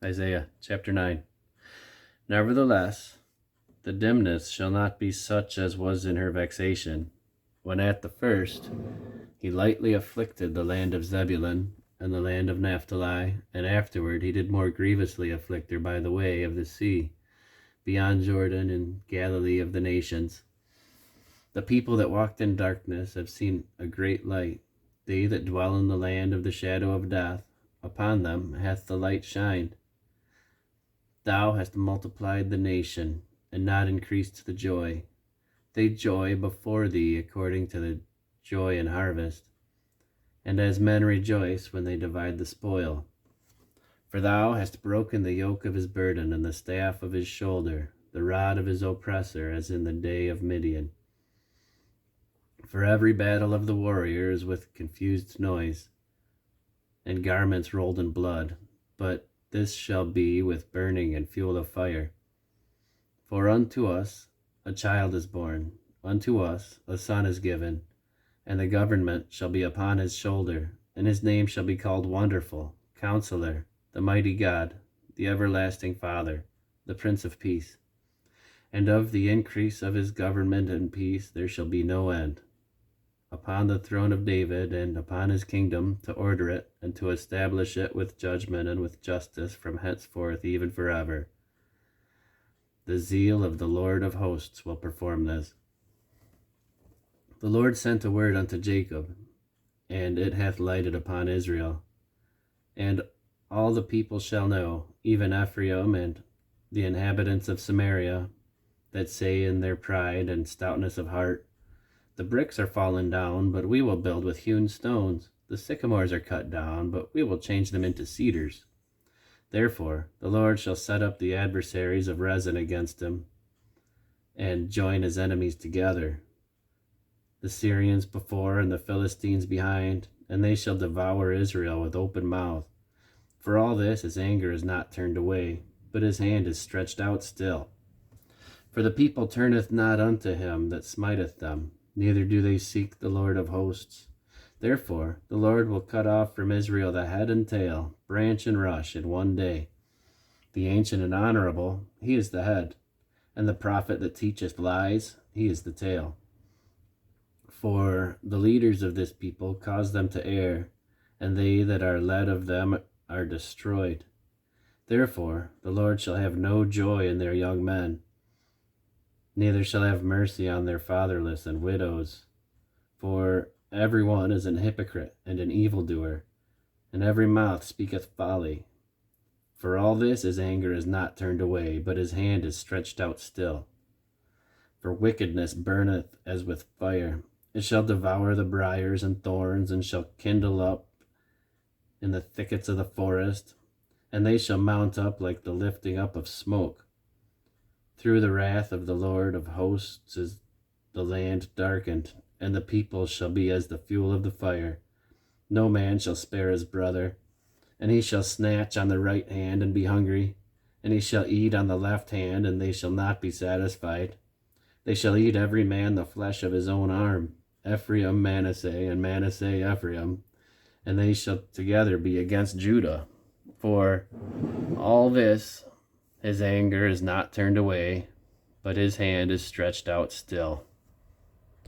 Isaiah chapter 9. Nevertheless, the dimness shall not be such as was in her vexation, when at the first he lightly afflicted the land of Zebulun and the land of Naphtali, and afterward he did more grievously afflict her by the way of the sea, beyond Jordan and Galilee of the nations. The people that walked in darkness have seen a great light. They that dwell in the land of the shadow of death, upon them hath the light shined. Thou hast multiplied the nation, and not increased the joy. They joy before thee according to the joy in harvest, and as men rejoice when they divide the spoil. For thou hast broken the yoke of his burden, and the staff of his shoulder, the rod of his oppressor, as in the day of Midian. For every battle of the warrior is with confused noise, and garments rolled in blood, but this shall be with burning and fuel of fire. For unto us a child is born, unto us a son is given, and the government shall be upon his shoulder, and his name shall be called Wonderful, Counselor, the Mighty God, the Everlasting Father, the Prince of Peace. And of the increase of his government and peace there shall be no end, upon the throne of David and upon his kingdom, to order it and to establish it with judgment and with justice from henceforth even forever. The zeal of the Lord of hosts will perform this. The Lord sent a word unto Jacob, and it hath lighted upon Israel. And all the people shall know, even Ephraim and the inhabitants of Samaria, that say in their pride and stoutness of heart, the bricks are fallen down, but we will build with hewn stones. The sycamores are cut down, but we will change them into cedars. Therefore the Lord shall set up the adversaries of Rezin against him, and join his enemies together, the Syrians before and the Philistines behind, and they shall devour Israel with open mouth. For all this his anger is not turned away, but his hand is stretched out still. For the people turneth not unto him that smiteth them, neither do they seek the Lord of hosts. Therefore the Lord will cut off from Israel the head and tail, branch and rush, in one day. The ancient and honorable, he is the head, and the prophet that teacheth lies, he is the tail. For the leaders of this people cause them to err, and they that are led of them are destroyed. Therefore the Lord shall have no joy in their young men, neither shall have mercy on their fatherless and widows. For every one is an hypocrite and an evildoer, and every mouth speaketh folly. For all this his anger is not turned away, but his hand is stretched out still. For wickedness burneth as with fire. It shall devour the briars and thorns, and shall kindle up in the thickets of the forest, and they shall mount up like the lifting up of smoke. Through the wrath of the Lord of hosts is the land darkened, and the people shall be as the fuel of the fire. No man shall spare his brother, and he shall snatch on the right hand and be hungry, and he shall eat on the left hand, and they shall not be satisfied. They shall eat every man the flesh of his own arm, Ephraim Manasseh, and Manasseh Ephraim, and they shall together be against Judah. For all this his anger is not turned away, but his hand is stretched out still.